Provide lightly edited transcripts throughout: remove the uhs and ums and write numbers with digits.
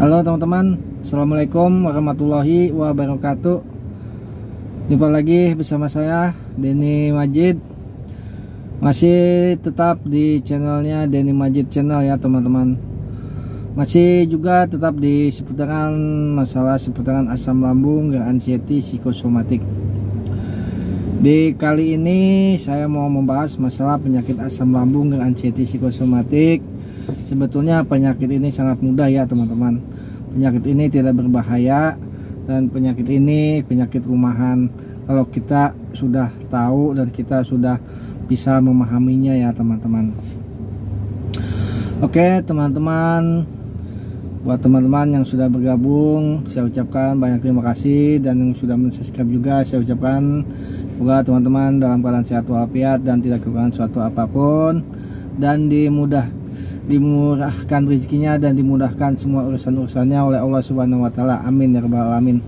Halo teman-teman, Assalamualaikum warahmatullahi wabarakatuh. Jumpa lagi bersama saya Denny Majid. Masih tetap di channelnya Denny Majid Channel ya teman-teman. Masih juga tetap di seputaran masalah seputaran asam lambung dan anxiety psikosomatik. Di kali ini saya mau membahas masalah penyakit asam lambung dan anxiety psikosomatik. Sebetulnya penyakit ini sangat mudah ya teman-teman. Penyakit ini tidak berbahaya dan penyakit ini penyakit rumahan kalau kita sudah tahu dan kita sudah bisa memahaminya ya teman-teman. Oke teman-teman, buat teman-teman yang sudah bergabung saya ucapkan banyak terima kasih, dan yang sudah mensubscribe juga saya ucapkan semoga teman-teman dalam keadaan sehat walafiat dan tidak kekurangan suatu apapun, dan dimurahkan rezekinya dan dimudahkan semua urusan-urusannya oleh Allah Subhanahu wa taala. Amin ya rabbal alamin.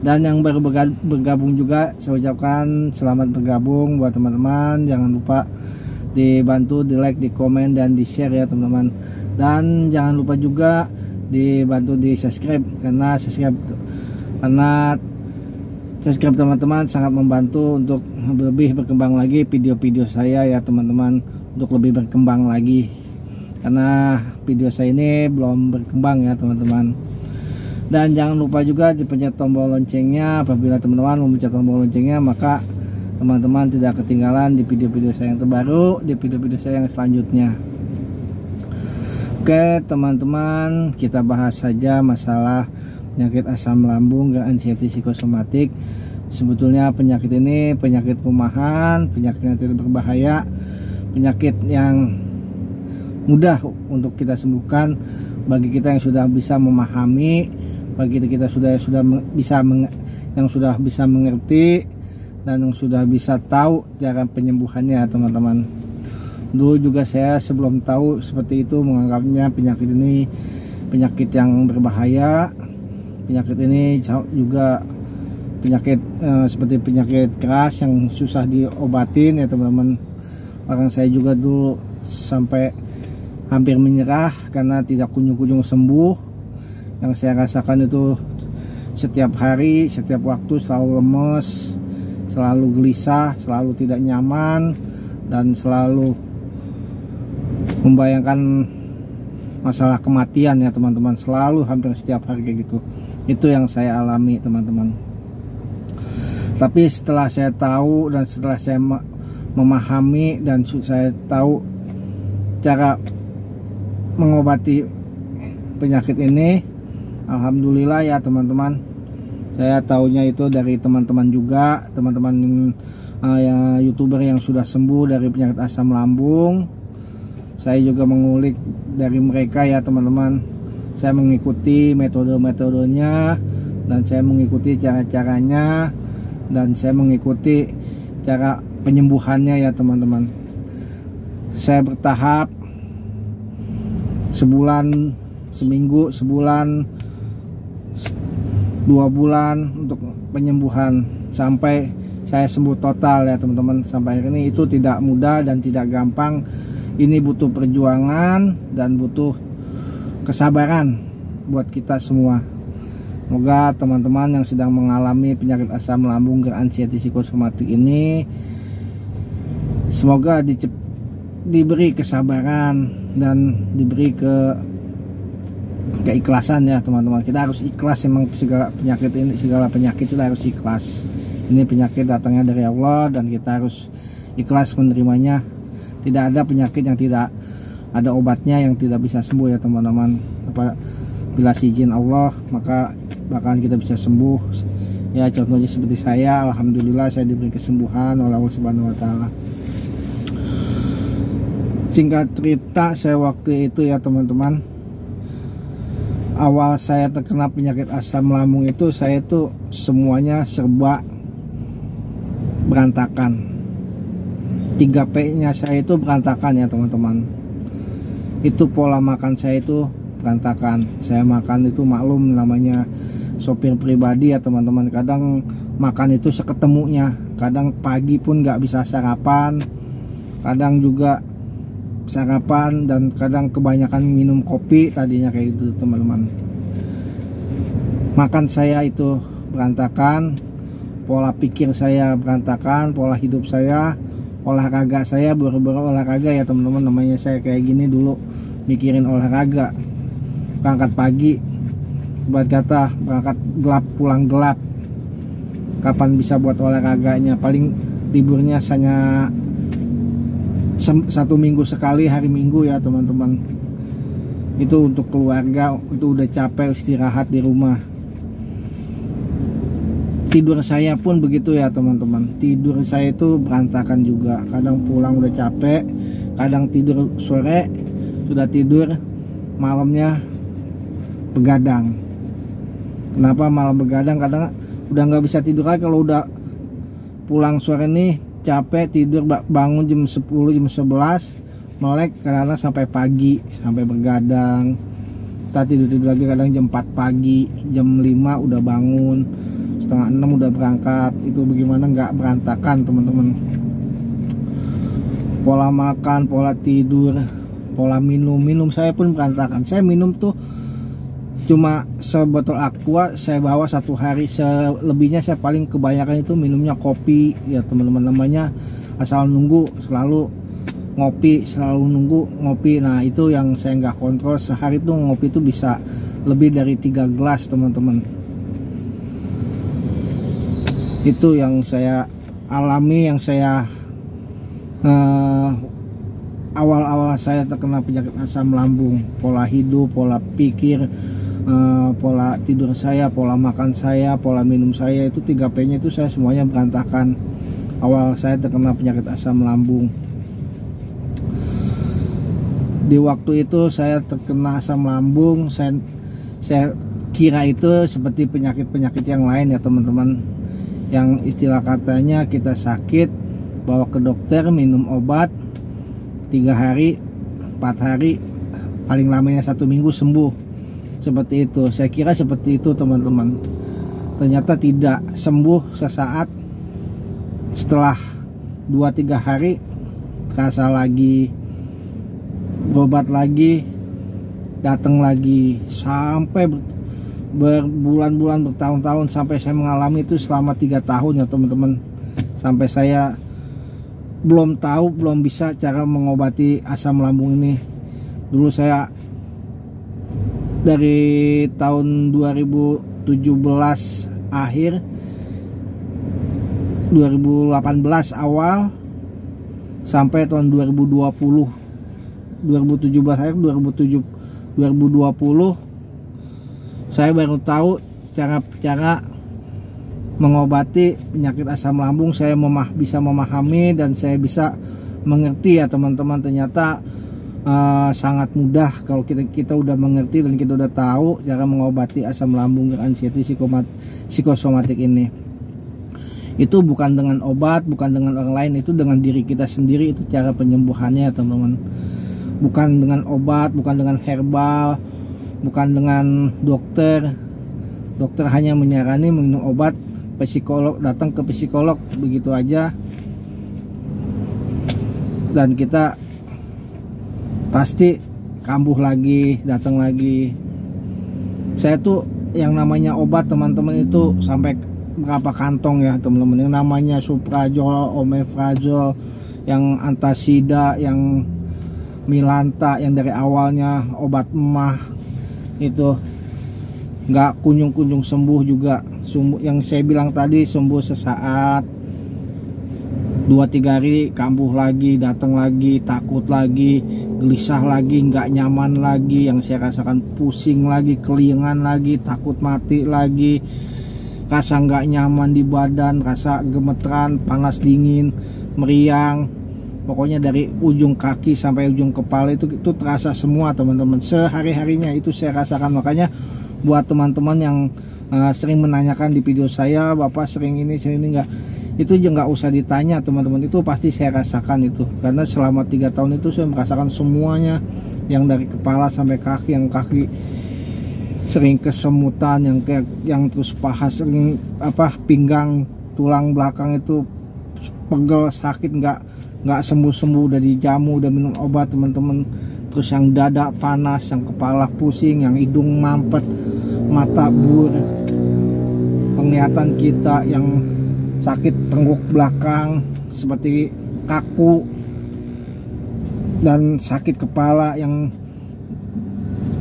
Dan yang baru bergabung juga saya ucapkan selamat bergabung buat teman-teman. Jangan lupa dibantu di like, di komen, dan di share ya teman-teman. Dan jangan lupa juga dibantu di subscribe, karena subscribe teman-teman sangat membantu untuk lebih berkembang lagi video-video saya ya teman-teman, untuk lebih berkembang lagi, karena video saya ini belum berkembang ya teman-teman. Dan jangan lupa juga dipencet tombol loncengnya. Apabila teman-teman memencet tombol loncengnya, maka teman-teman tidak ketinggalan di video-video saya yang terbaru, di video-video saya yang selanjutnya. Oke teman-teman, kita bahas saja masalah penyakit asam lambung dan anxiety psikosomatik. Sebetulnya penyakit ini penyakit rumahan, penyakit yang tidak berbahaya, penyakit yang mudah untuk kita sembuhkan bagi kita yang sudah bisa memahami, bagi kita sudah bisa mengerti dan yang sudah bisa tahu cara penyembuhannya teman-teman. Dulu juga saya sebelum tahu seperti itu menganggapnya penyakit ini penyakit yang berbahaya. Penyakit ini juga penyakit seperti penyakit keras yang susah diobatin ya teman-teman. Orang saya juga dulu sampai hampir menyerah karena tidak kunjung-kunjung sembuh. Yang saya rasakan itu setiap hari, setiap waktu selalu lemes, selalu gelisah, selalu tidak nyaman, dan selalu membayangkan masalah kematian ya teman-teman. Selalu hampir setiap hari kayak gitu. Itu yang saya alami teman-teman. Tapi setelah saya tahu dan setelah saya memahami dan saya tahu cara mengobati penyakit ini, alhamdulillah ya teman-teman. Saya tahunya itu dari teman-teman juga, teman-teman ya, YouTuber yang sudah sembuh dari penyakit asam lambung. Saya juga mengulik dari mereka ya teman-teman. Saya mengikuti metode-metodenya, dan saya mengikuti cara-caranya, dan saya mengikuti cara penyembuhannya ya teman-teman. Saya bertahap, sebulan, seminggu, sebulan, 2 bulan untuk penyembuhan sampai saya sembuh total ya teman-teman. Sampai hari ini itu tidak mudah dan tidak gampang. Ini butuh perjuangan dan butuh kesabaran buat kita semua. Semoga teman-teman yang sedang mengalami penyakit asam lambung dan anxiety psikosomatik ini, semoga diberi kesabaran dan diberi keikhlasan ya teman-teman. Kita harus ikhlas, memang segala penyakit itu harus ikhlas. Ini penyakit datangnya dari Allah dan kita harus ikhlas menerimanya. Tidak ada penyakit yang tidak ada obatnya yang tidak bisa sembuh ya teman-teman. Bila izin Allah maka bakalan kita bisa sembuh. Ya contohnya seperti saya, alhamdulillah saya diberi kesembuhan oleh Allah Subhanahu wa taala. Singkat cerita, saya waktu itu ya teman-teman, awal saya terkena penyakit asam lambung itu, saya itu semuanya serba berantakan. 3P-nya saya itu berantakan ya teman-teman. Itu pola makan saya itu berantakan. Saya makan itu maklum namanya sopir pribadi ya teman-teman. Kadang makan itu seketemunya. Kadang pagi pun nggak bisa sarapan. Kadang juga sarapan dan kadang kebanyakan minum kopi tadinya kayak gitu teman-teman. makan saya itu berantakan, pola pikir saya berantakan, pola hidup saya, olahraga saya, baru-baru olahraga ya teman-teman. Namanya saya kayak gini dulu mikirin olahraga, berangkat pagi, buat kata berangkat gelap pulang gelap, kapan bisa buat olahraganya? Paling liburnya hanya 1 minggu sekali, hari Minggu ya teman-teman. Itu untuk keluarga, itu udah capek istirahat di rumah. Tidur saya pun begitu ya teman-teman, tidur saya itu berantakan juga. Kadang pulang udah capek, kadang tidur sore sudah tidur, malamnya begadang. Kenapa malam begadang? Kadang udah nggak bisa tidur lagi kalau udah pulang sore nih, capek tidur, bangun jam 10 jam 11 melek, karena sampai pagi, sampai begadang. Kita tidur lagi kadang jam 4 pagi, jam 5 udah bangun, setengah 6 udah berangkat. Itu bagaimana nggak berantakan teman-teman? Pola makan, pola tidur, pola minum saya pun berantakan. Saya minum tuh cuma sebotol aqua saya bawa 1 hari, selebihnya saya paling kebanyakan itu minumnya kopi ya teman-teman. Namanya asal nunggu, selalu ngopi, selalu nunggu ngopi. Nah itu yang saya nggak kontrol. Sehari tuh ngopi itu bisa lebih dari 3 gelas teman-teman. Itu yang saya alami, yang saya awal-awal saya terkena penyakit asam lambung. Pola hidup, pola pikir, pola tidur saya, pola makan saya, pola minum saya, itu 3P nya itu saya semuanya berantakan awal saya terkena penyakit asam lambung. Di waktu itu saya terkena asam lambung, saya kira itu seperti penyakit-penyakit yang lain ya teman-teman, yang istilah katanya kita sakit bawa ke dokter, minum obat 3 hari 4 hari, paling lamanya 1 minggu sembuh. Seperti itu, saya kira seperti itu teman-teman. Ternyata tidak, sembuh sesaat, setelah 2-3 hari terasa lagi, berobat lagi, datang lagi, sampai berbulan-bulan, bertahun-tahun, sampai saya mengalami itu selama 3 tahun ya teman-teman. Sampai saya belum tahu, belum bisa cara mengobati asam lambung ini. Dulu saya dari tahun 2017 akhir, 2018 awal sampai tahun 2017 akhir, 2020 saya baru tahu cara mengobati penyakit asam lambung. Saya bisa memahami dan saya bisa mengerti ya teman-teman. Ternyata sangat mudah kalau kita udah mengerti dan kita udah tahu cara mengobati asam lambung dan anxiety psikosomatik ini. Itu bukan dengan obat, bukan dengan orang lain, itu dengan diri kita sendiri. Itu cara penyembuhannya ya teman-teman. Bukan dengan obat, bukan dengan herbal, bukan dengan dokter. Dokter hanya menyarani minum obat, psikolog datang ke psikolog, begitu aja, dan kita pasti kambuh lagi, datang lagi. Saya tuh yang namanya obat teman-teman itu sampai berapa kantong ya teman-teman, yang namanya Suprazol, Omeprazol, yang antasida, yang Milanta, yang dari awalnya obat emah itu nggak kunjung-kunjung sembuh juga. Yang saya bilang tadi, sembuh sesaat, 2-3 hari kambuh lagi, datang lagi, takut lagi, gelisah lagi, nggak nyaman lagi. Yang saya rasakan pusing lagi, kelingan lagi, takut mati lagi, rasa nggak nyaman di badan, rasa gemeteran, panas dingin, meriang. Pokoknya dari ujung kaki sampai ujung kepala itu terasa semua teman-teman. Sehari-harinya itu saya rasakan. Makanya buat teman-teman yang sering menanyakan di video saya, Bapak sering ini, sering ini, enggak, itu juga nggak usah ditanya teman-teman. Itu pasti saya rasakan itu. Karena selama 3 tahun itu saya merasakan semuanya, yang dari kepala sampai kaki. Yang kaki sering kesemutan, yang terus paha sering pinggang, tulang belakang itu pegel, sakit, nggak sembuh-sembuh, udah dijamu, udah minum obat teman-teman. terus yang dada panas, yang kepala pusing, yang hidung mampet, mata blur, penglihatan kita yang sakit tenggok belakang seperti kaku, dan sakit kepala yang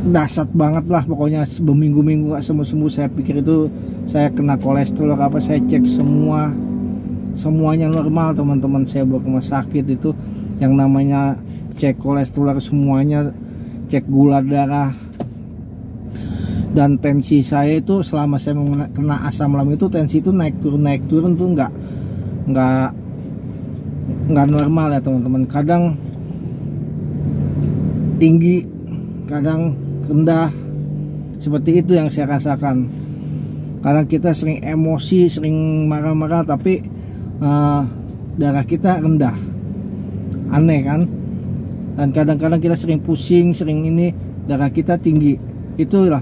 dasar banget lah pokoknya, berminggu-minggu gak sembuh-sembuh. Saya pikir itu saya kena kolesterol apa, saya cek semuanya normal teman-teman. Saya bawa ke rumah sakit, itu yang namanya cek kolesterol semuanya, cek gula darah, dan tensi saya itu selama saya kena asam lambung itu tensi itu naik turun tuh nggak normal ya teman-teman. Kadang tinggi, kadang rendah, seperti itu yang saya rasakan. Kadang kita sering emosi, sering marah-marah, tapi darah kita rendah, aneh kan. Dan kadang-kadang kita sering pusing, sering ini, darah kita tinggi. Itulah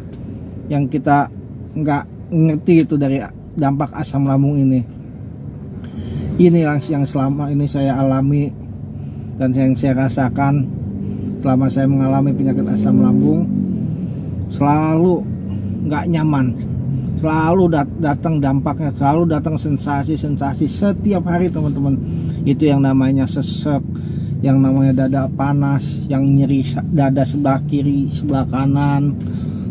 yang kita nggak ngerti itu dari dampak asam lambung ini. Ini yang selama ini saya alami dan yang saya rasakan selama saya mengalami penyakit asam lambung. Selalu nggak nyaman, selalu datang dampaknya, selalu datang sensasi setiap hari teman-teman. Itu yang namanya sesek, yang namanya dada panas, yang nyeri dada sebelah kiri, sebelah kanan,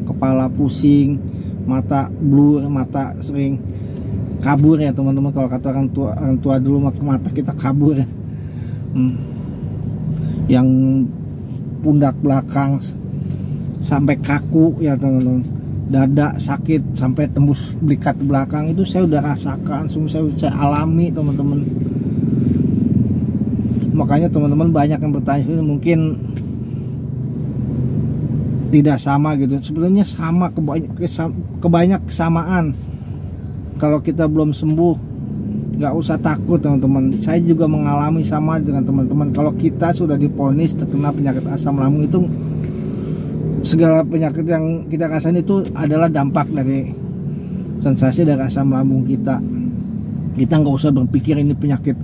kepala pusing, mata blur, mata sering kabur ya teman-teman. Kalau kata orang tua dulu, mata kita kabur ya. Yang pundak belakang sampai kaku ya teman-teman, dada sakit sampai tembus belikat belakang, itu saya udah rasakan, semua saya alami teman-teman. Makanya teman-teman banyak yang bertanya, mungkin tidak sama gitu. Sebenarnya sama, kebanyak kesamaan. Kalau kita belum sembuh, nggak usah takut teman-teman. Saya juga mengalami sama dengan teman-teman. Kalau kita sudah divonis terkena penyakit asam lambung, itu segala penyakit yang kita rasain itu adalah dampak dari sensasi dari asam lambung kita. Kita nggak usah berpikir ini penyakit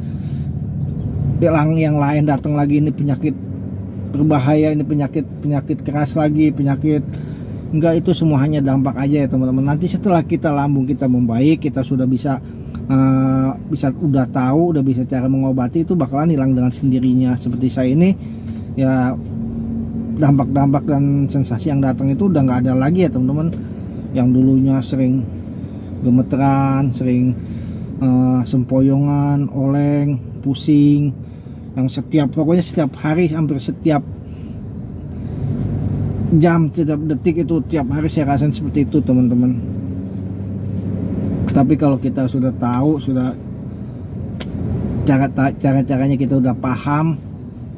yang lain datang lagi, ini penyakit berbahaya, ini penyakit keras lagi, penyakit enggak. Itu semua hanya dampak aja ya teman-teman. Nanti setelah lambung kita membaik, kita sudah bisa udah tahu, udah bisa cara mengobati, itu bakalan hilang dengan sendirinya. Seperti saya ini ya, dampak-dampak dan sensasi yang datang itu udah nggak ada lagi ya teman-teman. Yang dulunya sering gemeteran, sering sempoyongan, oleng, pusing, yang pokoknya setiap hari, hampir setiap jam, setiap detik itu, tiap hari saya rasain seperti itu teman-teman. Tapi kalau kita sudah tahu, sudah cara-caranya kita udah paham,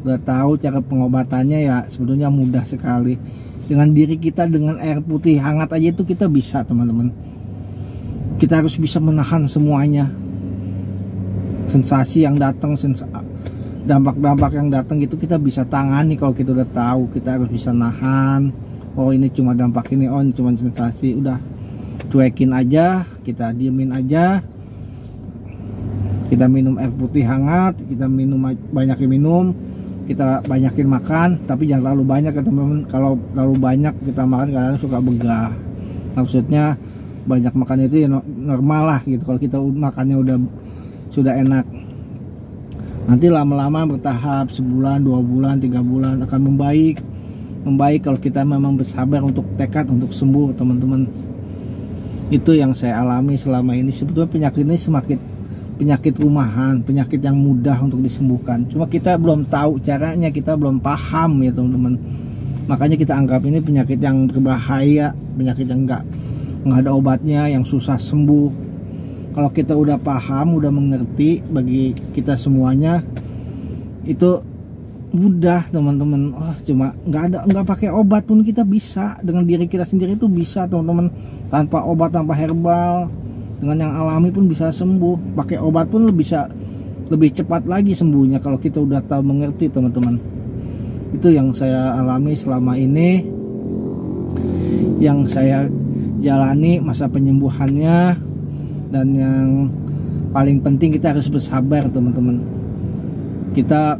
udah tahu cara pengobatannya, ya sebetulnya mudah sekali. Dengan diri kita, dengan air putih hangat aja itu kita bisa teman-teman. Kita harus bisa menahan semuanya, sensasi yang datang, dampak-dampak yang datang itu kita bisa tangani. Kalau kita udah tahu, kita harus bisa nahan. Oh ini cuma dampak ini, oh ini cuma sensasi, udah cuekin aja, kita diemin aja. Kita minum air putih hangat, kita banyakin minum, kita banyakin makan, tapi jangan terlalu banyak ya teman-teman. Kalau terlalu banyak kita makan kadang suka begah. Maksudnya banyak makan itu ya normal lah gitu. Kalau kita makannya sudah enak, nanti lama-lama bertahap, sebulan, 2 bulan, 3 bulan akan membaik kalau kita memang bersabar untuk tekad untuk sembuh teman-teman. Itu yang saya alami selama ini. Sebetulnya penyakit ini penyakit rumahan, penyakit yang mudah untuk disembuhkan. Cuma kita belum tahu caranya, kita belum paham ya teman-teman. Makanya kita anggap ini penyakit yang berbahaya, penyakit yang nggak ada obatnya, yang susah sembuh. Kalau kita udah paham, udah mengerti, bagi kita semuanya itu mudah teman-teman. Oh, cuma nggak pakai obat pun kita bisa, dengan diri kita sendiri itu bisa teman-teman, tanpa obat, tanpa herbal, dengan yang alami pun bisa sembuh. Pakai obat pun bisa lebih cepat lagi sembuhnya kalau kita udah tahu, mengerti teman-teman. Itu yang saya alami selama ini, yang saya jalani masa penyembuhannya. Dan yang paling penting kita harus bersabar teman-teman. Kita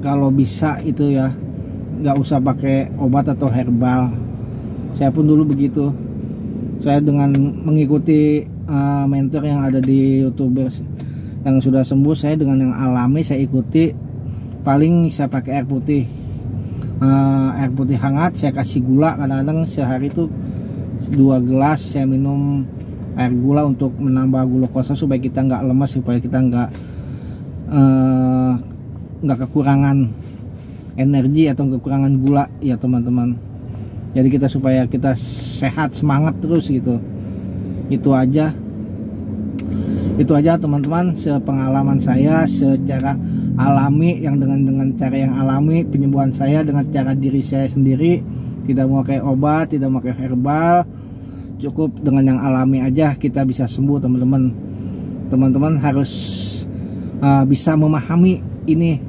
kalau bisa itu ya, nggak usah pakai obat atau herbal. Saya pun dulu begitu. Saya dengan mengikuti mentor yang ada di YouTuber yang sudah sembuh, saya dengan yang alami saya ikuti. Paling saya pakai air putih hangat, saya kasih gula. Kadang-kadang sehari itu 2 gelas saya minum air gula untuk menambah glukosa supaya kita nggak lemas, supaya kita nggak kekurangan energi atau kekurangan gula ya teman-teman. Jadi kita supaya kita sehat, semangat terus gitu. Itu aja teman-teman, sepengalaman saya secara alami, yang dengan cara yang alami, penyembuhan saya dengan cara diri saya sendiri, tidak mau pakai obat, tidak mau pakai herbal, cukup dengan yang alami aja kita bisa sembuh teman-teman. Teman-teman harus bisa memahami ini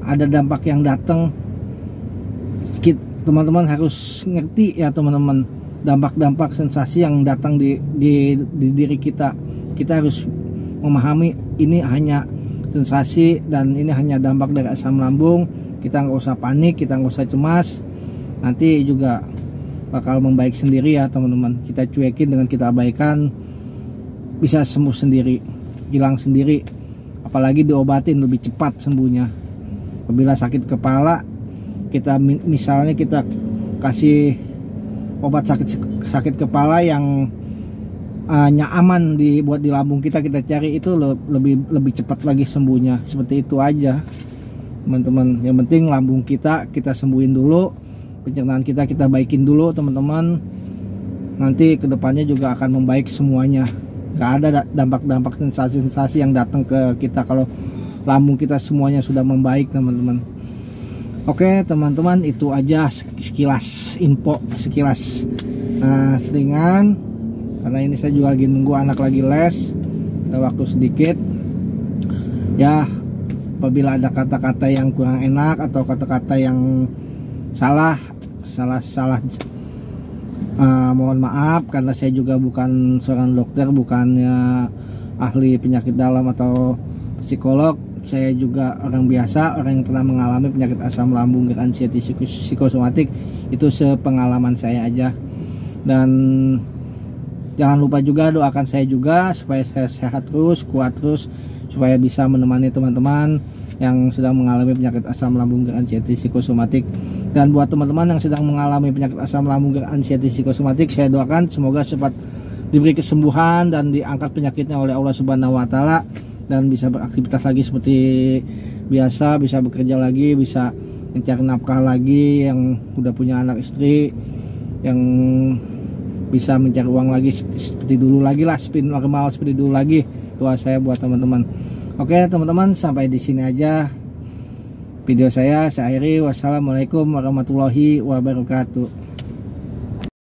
ada dampak yang datang. Teman-teman harus ngerti ya teman-teman, dampak-dampak sensasi yang datang di diri kita. Kita harus memahami ini hanya sensasi dan ini hanya dampak dari asam lambung. Kita nggak usah panik, kita nggak usah cemas, nanti juga bakal membaik sendiri ya teman-teman. Kita cuekin dengan kita abaikan, bisa sembuh sendiri, hilang sendiri. Apalagi diobatin lebih cepat sembuhnya. Apabila sakit kepala, kita misalnya kita kasih obat sakit kepala yang aman buat di lambung kita cari, itu lebih cepat lagi sembuhnya. Seperti itu aja teman-teman. Yang penting lambung kita sembuhin dulu, pencernaan kita baikin dulu teman-teman. Nanti kedepannya juga akan membaik semuanya. Gak ada dampak-dampak sensasi-sensasi yang datang ke kita kalau lambung kita semuanya sudah membaik teman-teman. Oke teman-teman, itu aja sekilas info, sekilas selingan. Karena ini saya juga lagi nunggu anak lagi les, ada waktu sedikit ya. Apabila ada kata-kata yang kurang enak atau kata-kata yang salah, mohon maaf, karena saya juga bukan seorang dokter, bukannya ahli penyakit dalam atau psikolog. Saya juga orang biasa, orang yang pernah mengalami penyakit asam lambung, anxiety psikosomatik. Itu sepengalaman saya aja. Dan jangan lupa juga doakan saya juga supaya saya sehat terus, kuat terus, supaya bisa menemani teman-teman yang sedang mengalami penyakit asam lambung, anxiety psikosomatik. Dan buat teman-teman yang sedang mengalami penyakit asam lambung, anxiety psikosomatik, saya doakan semoga cepat diberi kesembuhan dan diangkat penyakitnya oleh Allah Subhanahu wa taala, dan bisa beraktivitas lagi seperti biasa, bisa bekerja lagi, bisa mencari nafkah lagi, yang udah punya anak istri, yang bisa mencari uang lagi seperti dulu lagi lah, normal seperti dulu lagi. Doa saya buat teman-teman. Oke teman-teman, sampai di sini aja video saya akhiri. Wassalamualaikum warahmatullahi wabarakatuh.